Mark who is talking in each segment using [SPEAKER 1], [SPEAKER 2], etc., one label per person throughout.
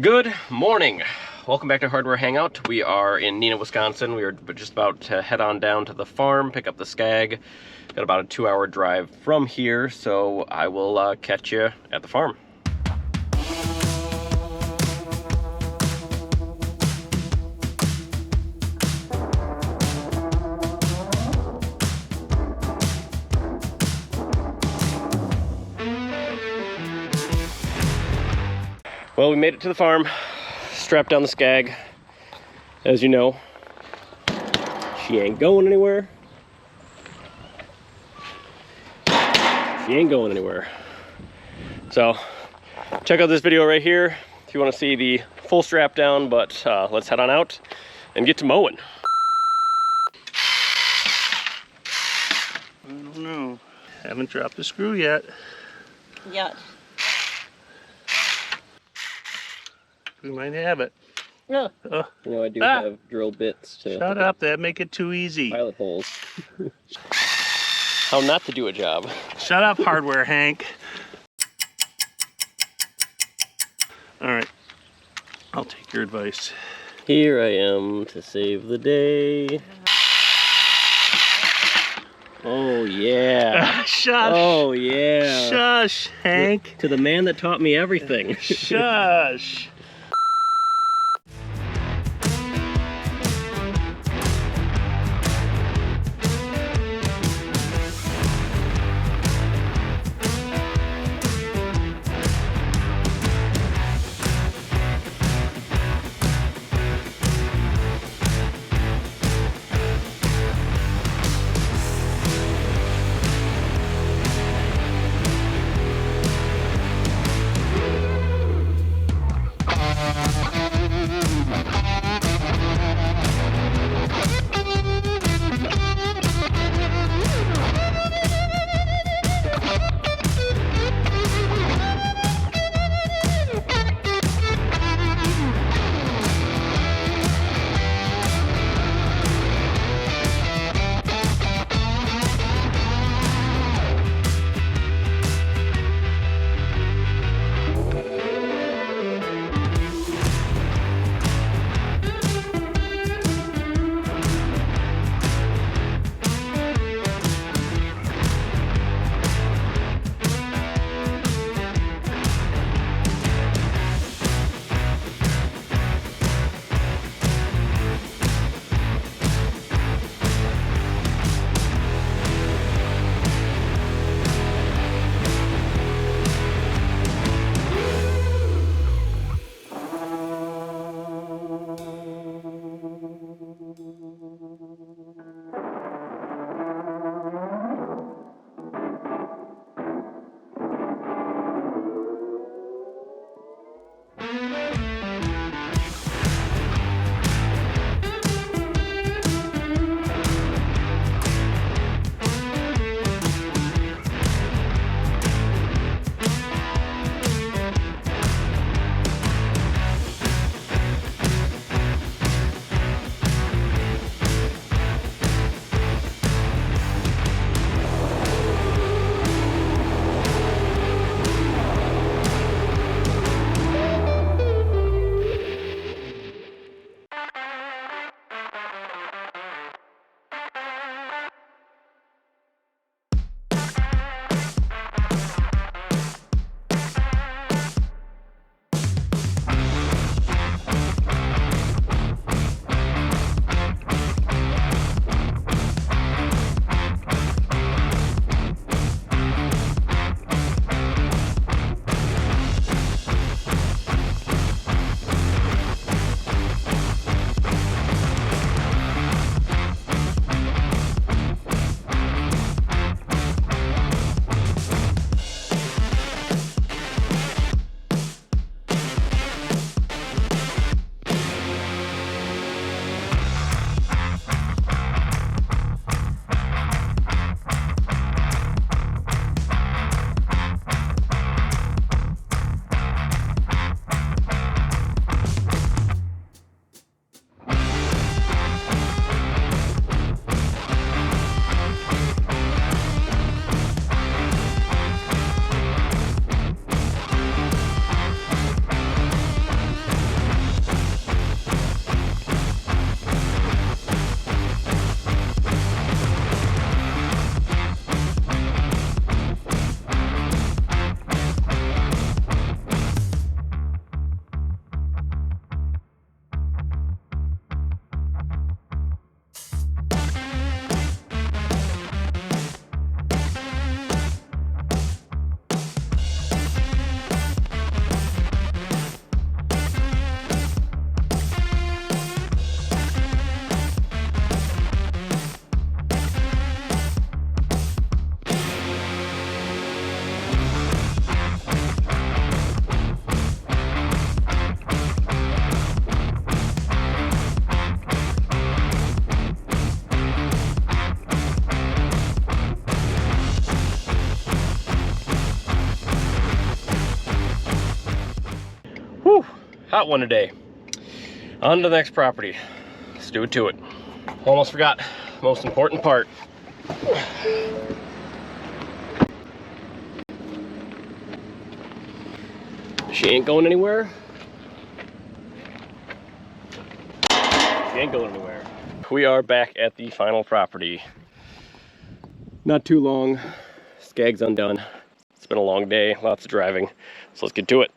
[SPEAKER 1] Good morning. Welcome back to Hardware Hangout. We are in Neenah, Wisconsin. We are just about to head on down to the farm, pick up the Scag. Got about a 2-hour drive from here, so I will catch you at the farm. Well, we made it to the farm, strapped down the Scag. As you know, she ain't going anywhere. She ain't going anywhere. So, check out this video right here if you want to see the full strap down, but let's head on out and get to mowing.
[SPEAKER 2] I don't know. Haven't dropped the screw yet.
[SPEAKER 3] Yet.
[SPEAKER 2] We might have it.
[SPEAKER 3] No.
[SPEAKER 2] Oh.
[SPEAKER 1] You know, I do have drill bits to
[SPEAKER 2] Shut up, that'd make it too easy.
[SPEAKER 1] pilot holes. How not to do a job.
[SPEAKER 2] Shut up, Hardware Hank. All right, I'll take your advice.
[SPEAKER 1] Here I am to save the day. Oh yeah.
[SPEAKER 2] Shush.
[SPEAKER 1] Oh yeah.
[SPEAKER 2] Shush, Hank.
[SPEAKER 1] To the man that taught me everything.
[SPEAKER 2] Shush.
[SPEAKER 1] hot one today. On to the next property. Let's do it to it. Almost forgot the most important part. She ain't going anywhere. She ain't going anywhere. We are back at the final property. Not too long. Scag's undone. It's been a long day, lots of driving. So let's get to it.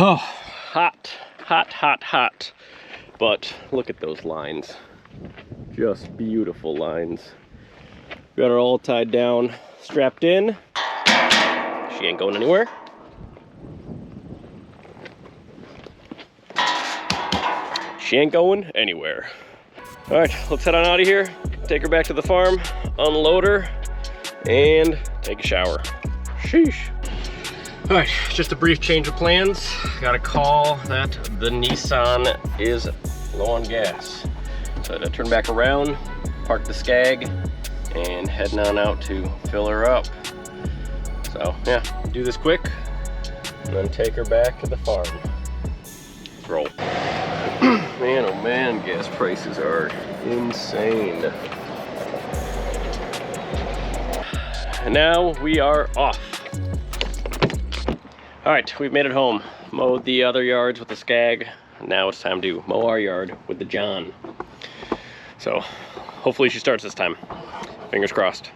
[SPEAKER 1] Oh, hot, hot, hot, hot. But look at those lines. Just beautiful lines. Got her all tied down, strapped in. She ain't going anywhere. She ain't going anywhere. All right, let's head on out of here. Take her back to the farm, unload her, and take a shower. Sheesh. All right, just a brief change of plans. Got a call that the Nissan is low on gas. So I turn back around, park the Scag, and heading on out to fill her up. So yeah, do this quick, and then take her back to the farm. Let's roll. Man, oh man, gas prices are insane. And now we are off. All right, we've made it home. Mowed the other yards with the Scag. Now it's time to mow our yard with the John. So hopefully she starts this time. Fingers crossed.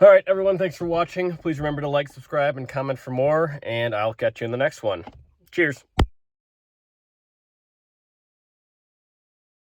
[SPEAKER 1] All right, everyone, thanks for watching. Please remember to like, subscribe, and comment for more, and I'll catch you in the next one. Cheers.